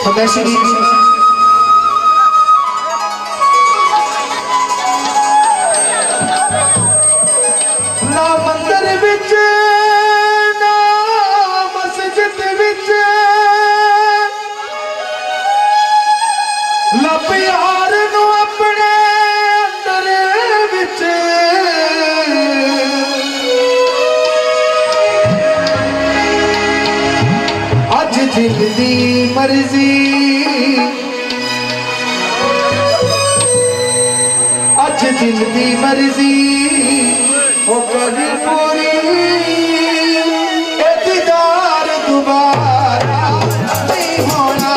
फरमाइशी ना मंदिर विच ना मस्जिद विच लब यार नू अपने अंदर विच अज दिल दी मर्जी अज दिल दी मर्जी हो करी पूरी दीदार दोबारा नहीं होना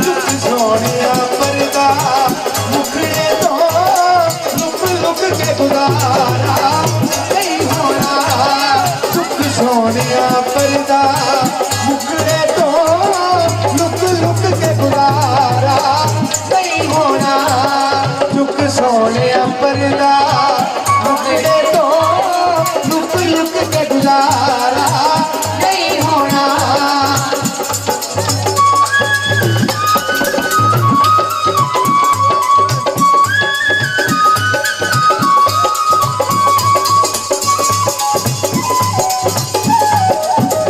लुक सोनिया पर्दा मुखड़े तो लुक लुक के गुजारा नहीं होना लुक सोनिया पर्दा मुखड़े तो लुक लुक के गुजारा नहीं होना लुक सोनिया पर्दा मुखड़े तो लुक लुक के गुजारा नहीं होना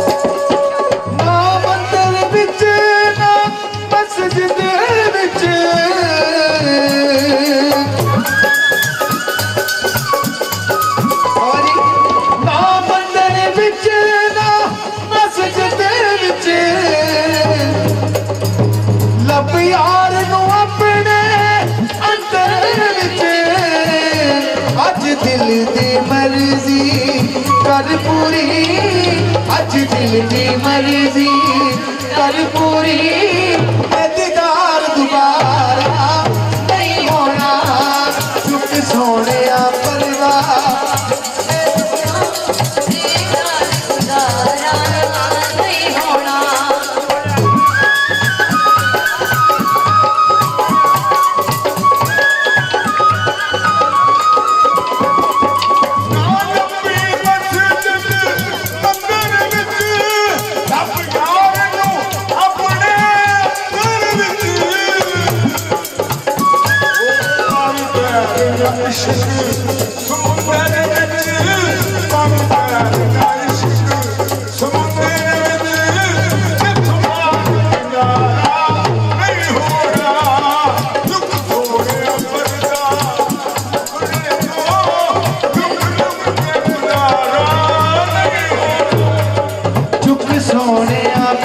ना मंदिर विच ना मस्जिद विच ना मंदिर विच ना मस्जिद विच लब यार नू अपने अंदर विच अज दिल दी मर्जी कर पूरी अज दिल दी मर्जी कर पूरी दीदार दोबारा नहीं होना चुप सोने पर्दा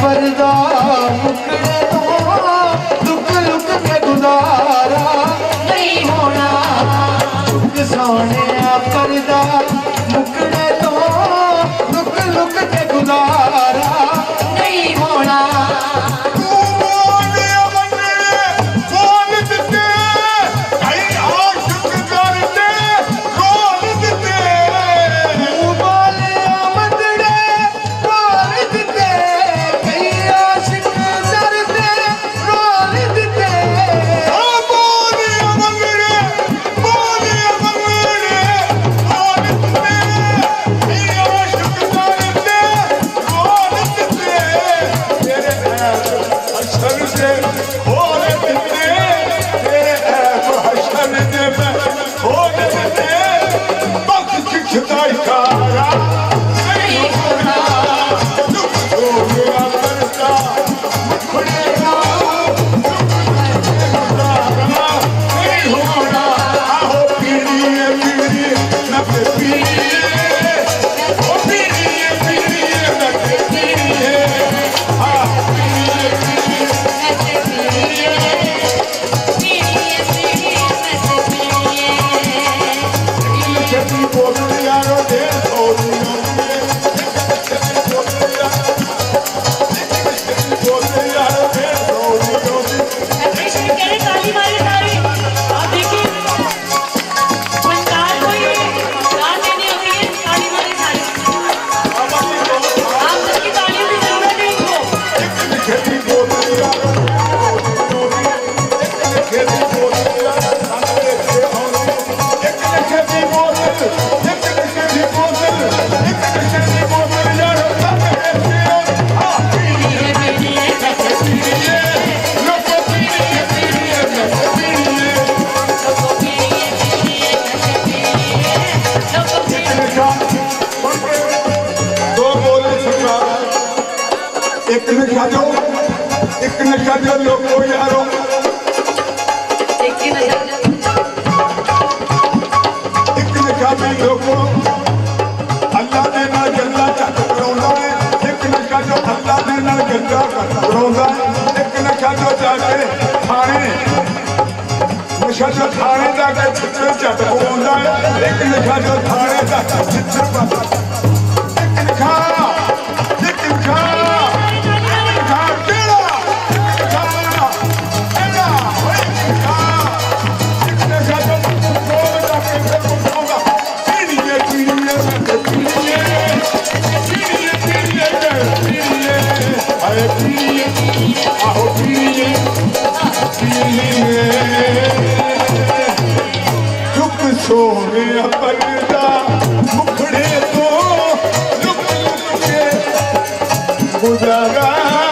पर्दा मुकड़े तो लुक लुक के गुजारा नहीं होना लुक सोने पर्दा मुकड़े तो लुक लुक के गुजारा नहीं होना एक नशा जो लोगो यारो एक नशा भी लोगो अल्लाह दे नाल गल्ला चक कराउंदा है एक नशा जो अल्लाह दे नाल गल्ला कराउंदा है एक नशा जो जाके थाने नशा जो थाने जाके छित्र चट पवाउंदा है एक नशा जो थाने जाके छित्र पाता एक नशा सोने पर्दा मुखड़े तो लुक लुक के गुजारा